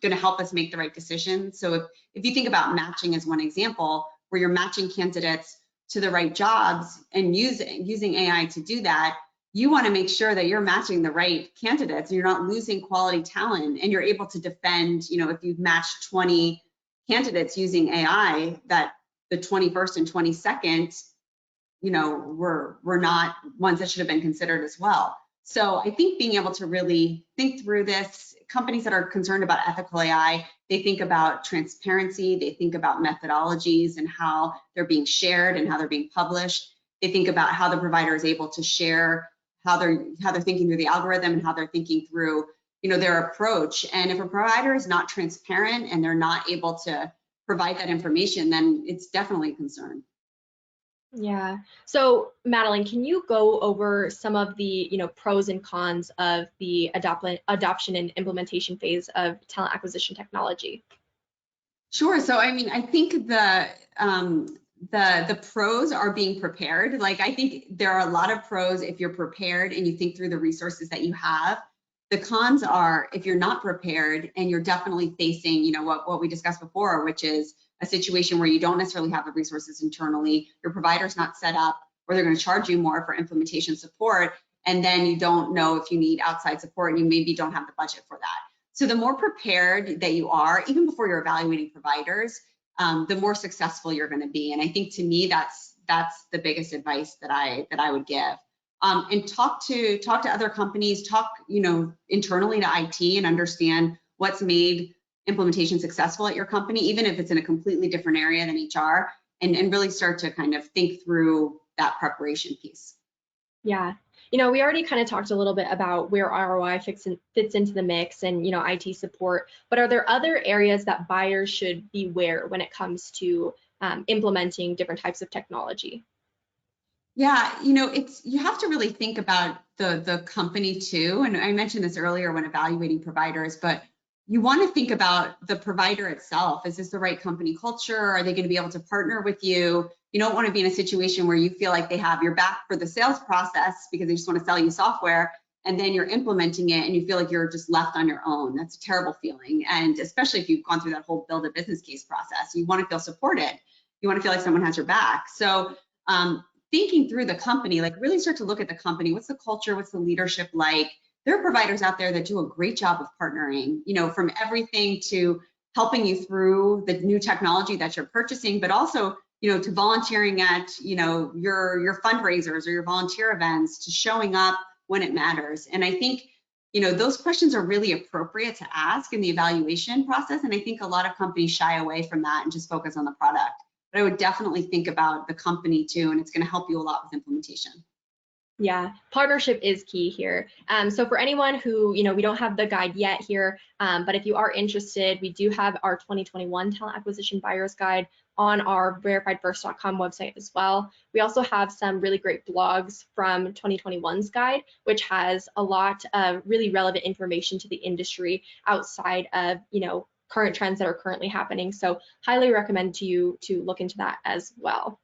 S3: going to help us make the right decision? So if you think about matching as one example, where you're matching candidates to the right jobs and using AI to do that, you want to make sure that you're matching the right candidates and you're not losing quality talent, and you're able to defend, if you've matched 20 candidates using AI, that the 21st and 22nd, were not ones that should have been considered as well. So I think being able to really think through this, companies that are concerned about ethical AI, they think about transparency, they think about methodologies and how they're being shared and how they're being published. They think about how the provider is able to share how they're thinking through the algorithm and how they're thinking through, their approach. And if a provider is not transparent and they're not able to provide that information, then it's definitely a concern.
S2: Yeah. So Madeline, can you go over some of the pros and cons of the adoption and implementation phase of talent acquisition technology?
S3: Sure. So I think the pros are being prepared. Like, I think there are a lot of pros if you're prepared and you think through the resources that you have. The cons are if you're not prepared and you're definitely facing, what we discussed before, which is a situation where you don't necessarily have the resources internally, your provider's not set up, or they're going to charge you more for implementation support, and then you don't know if you need outside support and you maybe don't have the budget for that. So the more prepared that you are, even before you're evaluating providers, the more successful you're going to be. And I think, to me, that's the biggest advice that I would give. And talk to other companies, talk internally to IT, and understand what's made implementation successful at your company, even if it's in a completely different area than HR, and really start to kind of think through that preparation piece.
S2: Yeah. We already kind of talked a little bit about where ROI fits into the mix and, IT support, but are there other areas that buyers should beware when it comes to implementing different types of technology?
S3: Yeah, you have to really think about the company too. And I mentioned this earlier when evaluating providers, but you want to think about the provider itself. Is this the right company culture? Are they going to be able to partner with you? You don't want to be in a situation where you feel like they have your back for the sales process because they just want to sell you software, and then you're implementing it and you feel like you're just left on your own. That's a terrible feeling. And especially if you've gone through that whole build a business case process, you want to feel supported. You want to feel like someone has your back. So thinking through the company, like, really start to look at the company. What's the culture? What's the leadership like? There are providers out there that do a great job of partnering, from everything to helping you through the new technology that you're purchasing, but also, to volunteering at, your fundraisers or your volunteer events, to showing up when it matters. And I think, those questions are really appropriate to ask in the evaluation process. And I think a lot of companies shy away from that and just focus on the product. But I would definitely think about the company too, and it's going to help you a lot with implementation.
S2: Yeah, partnership is key here. So for anyone who, we don't have the guide yet here, but if you are interested, we do have our 2021 Talent Acquisition Buyer's Guide on our verifiedfirst.com website as well. We also have some really great blogs from 2021's guide, which has a lot of really relevant information to the industry outside of, current trends that are currently happening. So highly recommend to you to look into that as well.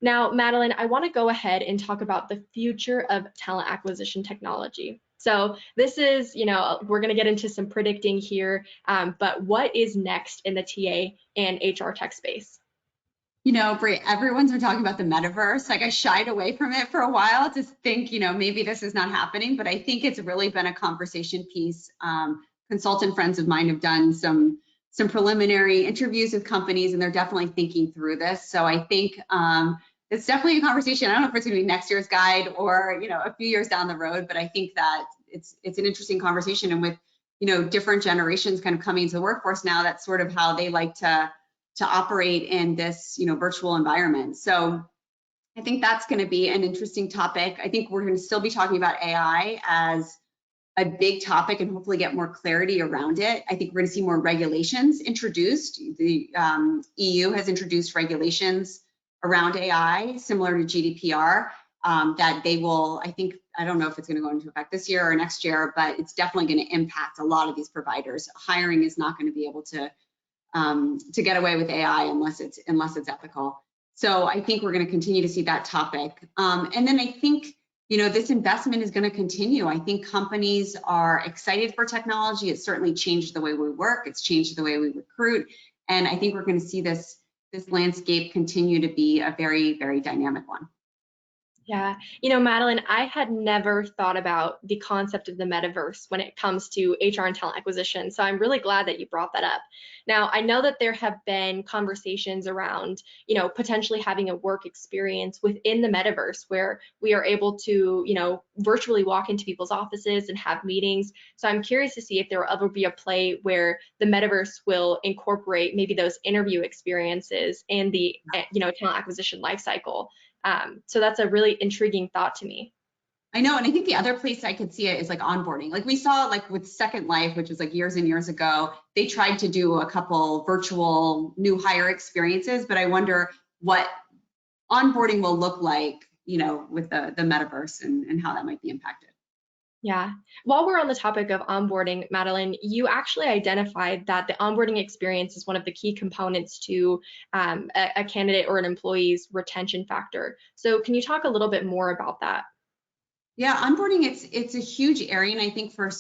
S2: Now, Madeline, I want to go ahead and talk about the future of talent acquisition technology. So this is, we're going to get into some predicting here, but what is next in the TA and HR tech space?
S3: Brie, everyone's been talking about the metaverse. Like, I shied away from it for a while to think, maybe this is not happening, but I think it's really been a conversation piece. Consultant friends of mine have done some preliminary interviews with companies, and they're definitely thinking through this. So I think it's definitely a conversation. I don't know if it's going to be next year's guide or, a few years down the road, but I think that it's an interesting conversation. And with, different generations kind of coming into the workforce now, that's sort of how they like to operate in this, virtual environment. So I think that's going to be an interesting topic. I think we're going to still be talking about AI as a big topic and hopefully get more clarity around it. I think we're going to see more regulations introduced. The EU has introduced regulations around AI, similar to GDPR, that they will, I don't know if it's going to go into effect this year or next year, but it's definitely going to impact a lot of these providers. Hiring is not going to be able to get away with AI unless it's ethical. So I think we're going to continue to see that topic. And then I think this investment is going to continue. I think companies are excited for technology. It's certainly changed the way we work. It's changed the way we recruit. And I think we're going to see this landscape continue to be a very, very dynamic one.
S2: Yeah, Madeline, I had never thought about the concept of the metaverse when it comes to HR and talent acquisition. So I'm really glad that you brought that up. Now, I know that there have been conversations around, potentially having a work experience within the metaverse where we are able to, virtually walk into people's offices and have meetings. So I'm curious to see if there will ever be a play where the metaverse will incorporate maybe those interview experiences and the, talent acquisition lifecycle. So that's a really intriguing thought to me.
S3: I know, and I think the other place I could see it is like onboarding. Like we saw like with Second Life, which was like years and years ago, they tried to do a couple virtual new hire experiences, but I wonder what onboarding will look like, with the metaverse and how that might be impacted.
S2: Yeah. While we're on the topic of onboarding, Madeline, you actually identified that the onboarding experience is one of the key components to a candidate or an employee's retention factor. So can you talk a little bit more about that?
S3: Yeah, onboarding, it's a huge area, and I think for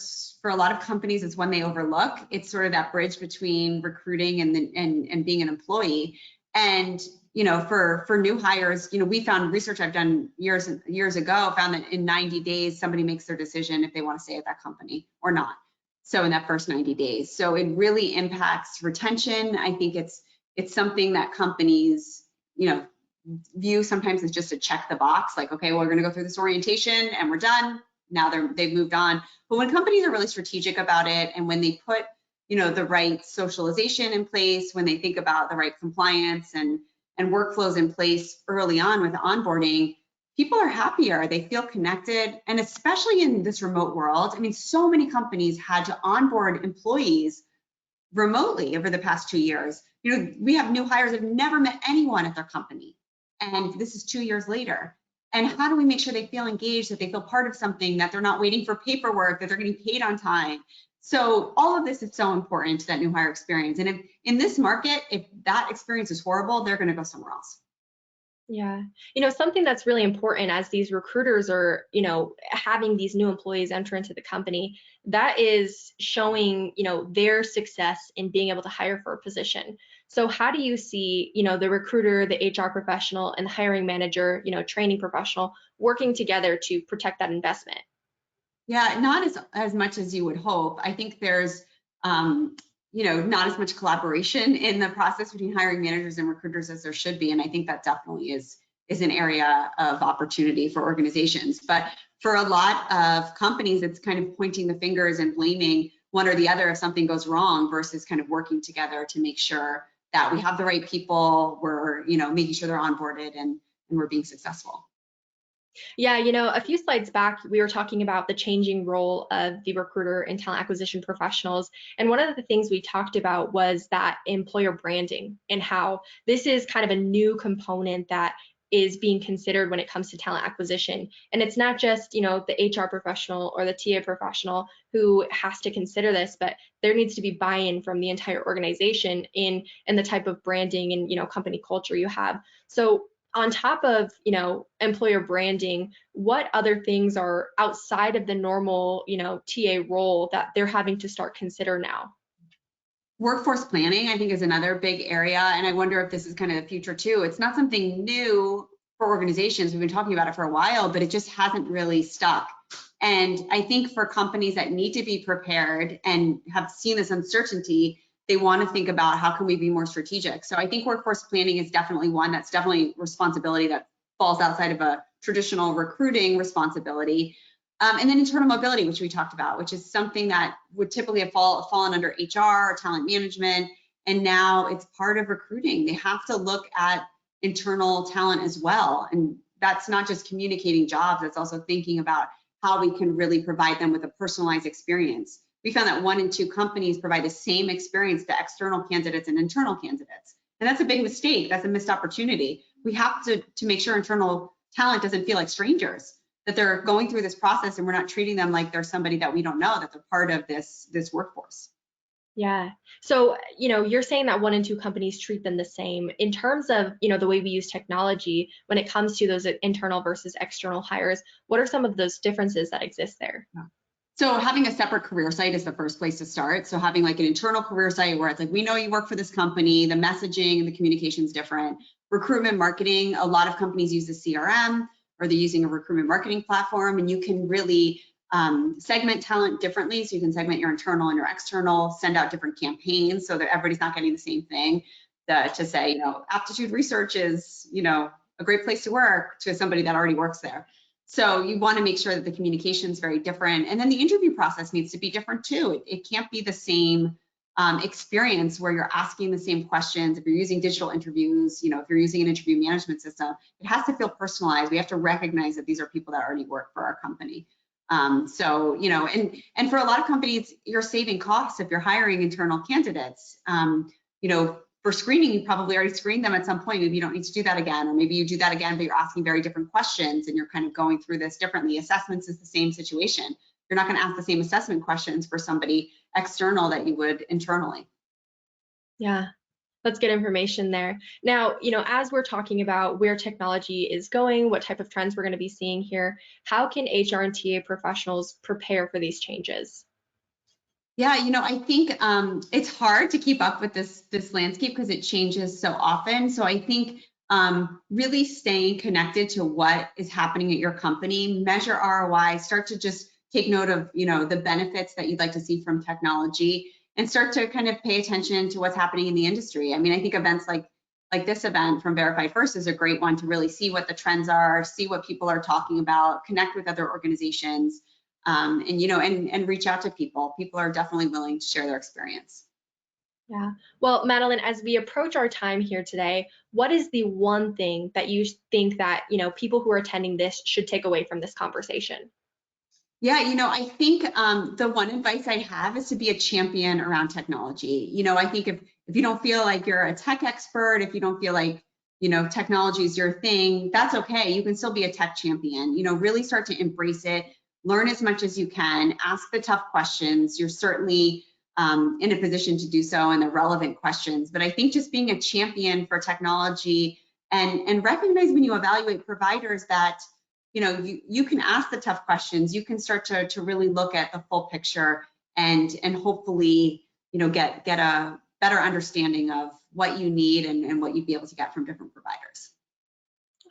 S3: a lot of companies, it's one they overlook. It's sort of that bridge between recruiting and being an employee. And for new hires, we found research I've done years ago found that in 90 days, somebody makes their decision if they want to stay at that company or not. So in that first 90 days, so it really impacts retention. I think it's something that companies, view sometimes as just to check the box, like, okay, well, we're going to go through this orientation and we're done. Now they've moved on. But when companies are really strategic about it, and when they put, the right socialization in place, when they think about the right compliance and workflows in place early on with onboarding, people are happier, they feel connected. And especially in this remote world, I mean, so many companies had to onboard employees remotely over the past 2 years. We have new hires that have never met anyone at their company. And this is 2 years later. And how do we make sure they feel engaged, that they feel part of something, that they're not waiting for paperwork, that they're getting paid on time? So all of this is so important to that new hire experience. And if in this market, if that experience is horrible, they're going to go somewhere else.
S2: Yeah. Something that's really important as these recruiters are, having these new employees enter into the company, that is showing, their success in being able to hire for a position. So how do you see, the recruiter, the HR professional, and the hiring manager, training professional working together to protect that investment?
S3: Yeah, not as much as you would hope. I think there's, not as much collaboration in the process between hiring managers and recruiters as there should be. And I think that definitely is an area of opportunity for organizations. But for a lot of companies, it's kind of pointing the fingers and blaming one or the other if something goes wrong, versus kind of working together to make sure that we have the right people, we're, making sure they're onboarded and we're being successful.
S2: Yeah, a few slides back, we were talking about the changing role of the recruiter and talent acquisition professionals. And one of the things we talked about was that employer branding, and how this is kind of a new component that is being considered when it comes to talent acquisition. And it's not just, the HR professional or the TA professional who has to consider this, but there needs to be buy-in from the entire organization in the type of branding and, company culture you have. So on top of, employer branding, what other things are outside of the normal, TA role that they're having to start consider now?
S3: Workforce planning, I think, is another big area. And I wonder if this is kind of the future too. It's not something new for organizations. We've been talking about it for a while, but it just hasn't really stuck. And I think for companies that need to be prepared and have seen this uncertainty, they want to think about how can we be more strategic. So I think workforce planning is definitely one that's definitely responsibility that falls outside of a traditional recruiting responsibility. And then internal mobility, which we talked about, which is something that would typically have fallen under HR or talent management. And now it's part of recruiting. They have to look at internal talent as well. And that's not just communicating jobs, it's also thinking about how we can really provide them with a personalized experience. We found that 1 in 2 companies provide the same experience to external candidates and internal candidates. And that's a big mistake. That's a missed opportunity. We have to make sure internal talent doesn't feel like strangers, that they're going through this process and we're not treating them like they're somebody that we don't know, that they're part of this workforce.
S2: Yeah. So, you're saying that 1 in 2 companies treat them the same. In terms of, the way we use technology when it comes to those internal versus external hires, what are some of those differences that exist there?
S3: So having a separate career site is the first place to start. So having like an internal career site where it's like, we know you work for this company, the messaging and the communication is different. Recruitment marketing, a lot of companies use the CRM or they're using a recruitment marketing platform, and you can really segment talent differently. So you can segment your internal and your external, send out different campaigns so that everybody's not getting the same thing. To say, Aptitude Research is, a great place to work to somebody that already works there. So you want to make sure that the communication is very different. And then the interview process needs to be different too. It can't be the same experience where you're asking the same questions. If you're using digital interviews, if you're using an interview management system, it has to feel personalized. We have to recognize that these are people that already work for our company. And for a lot of companies, you're saving costs if you're hiring internal candidates. For screening, you probably already screened them at some point. Maybe you don't need to do that again, or maybe you do that again, but you're asking very different questions and you're kind of going through this differently. Assessments is the same situation. You're not going to ask the same assessment questions for somebody external that you would internally.
S2: Yeah, that's good information there. Now, as we're talking about where technology is going, what type of trends we're going to be seeing here, how can HR and TA professionals prepare for these changes?
S3: Yeah, I think it's hard to keep up with this landscape because it changes so often. So I think really staying connected to what is happening at your company, measure ROI, start to just take note of the benefits that you'd like to see from technology, and start to kind of pay attention to what's happening in the industry. I mean, I think events like this event from Verified First is a great one to really see what the trends are, see what people are talking about, connect with other organizations. And reach out to people. People are definitely willing to share their experience.
S2: Yeah. Well, Madeline, as we approach our time here today, what is the one thing that you think that, people who are attending this should take away from this conversation?
S3: Yeah, I think the one advice I have is to be a champion around technology. I think if you don't feel like you're a tech expert, if you don't feel like, technology is your thing, that's okay. You can still be a tech champion. Really start to embrace it. Learn as much as you can, ask the tough questions. You're certainly in a position to do so, and the relevant questions. But I think just being a champion for technology and recognize when you evaluate providers that, you can ask the tough questions. You can start to really look at the full picture and hopefully, get a better understanding of what you need and what you'd be able to get from different providers.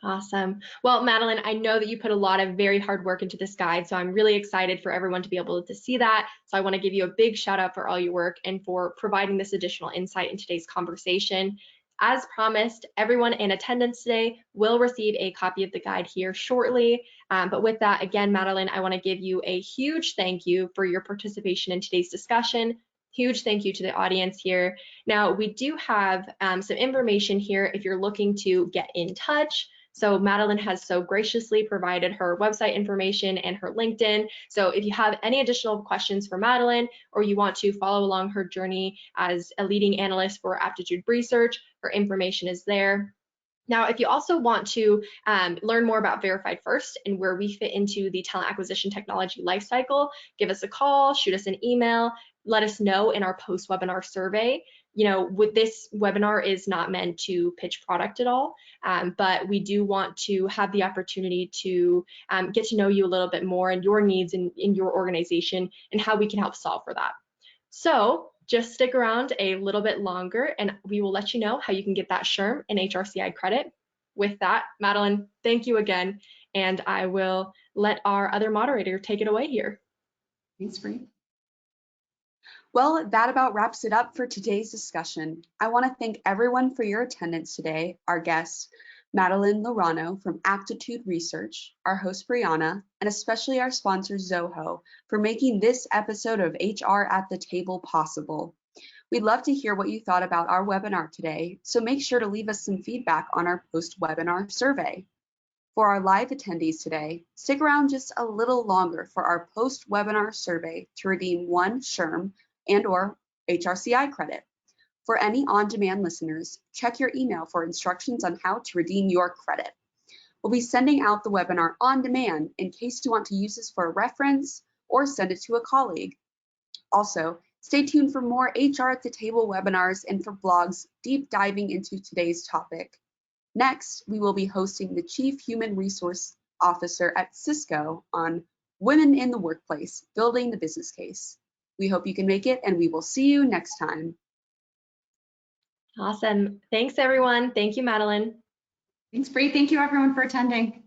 S2: Awesome. Well, Madeline, I know that you put a lot of very hard work into this guide, so I'm really excited for everyone to be able to see that. So I want to give you a big shout out for all your work and for providing this additional insight in today's conversation. As promised, everyone in attendance today will receive a copy of the guide here shortly. But with that, again, Madeline, I want to give you a huge thank you for your participation in today's discussion. Huge thank you to the audience here. Now, we do have some information here if you're looking to get in touch. So Madeline has so graciously provided her website information and her LinkedIn. So if you have any additional questions for Madeline, or you want to follow along her journey as a leading analyst for Aptitude Research, her information is there. Now, if you also want to learn more about Verified First and where we fit into the talent acquisition technology lifecycle, give us a call, shoot us an email, let us know in our post-webinar survey. With this webinar is not meant to pitch product at all, but we do want to have the opportunity to get to know you a little bit more and your needs in your organization and how we can help solve for that. So just stick around a little bit longer and we will let you know how you can get that SHRM and HRCI credit. With that, Madeline, thank you again, and I will let our other moderator take it away here.
S3: Thanks, Bree.
S1: Well, that about wraps it up for today's discussion. I want to thank everyone for your attendance today, our guests, Madeline Laurano from Aptitude Research, our host Brianna, and especially our sponsor Zoho for making this episode of HR at the Table possible. We'd love to hear what you thought about our webinar today, so make sure to leave us some feedback on our post-webinar survey. For our live attendees today, stick around just a little longer for our post-webinar survey to redeem one SHRM and/or HRCI credit. For any on-demand listeners, check your email for instructions on how to redeem your credit. We'll be sending out the webinar on demand in case you want to use this for a reference or send it to a colleague. Also, Stay tuned for more HR at the Table webinars and for blogs deep diving into today's topic. Next, we will be hosting the Chief Human Resource Officer at Cisco on Women in the Workplace, Building the Business Case. We hope you can make it, and we will see you next time.
S2: Awesome. Thanks, everyone. Thank you, Madeline.
S3: Thanks, Bree. Thank you, everyone, for attending.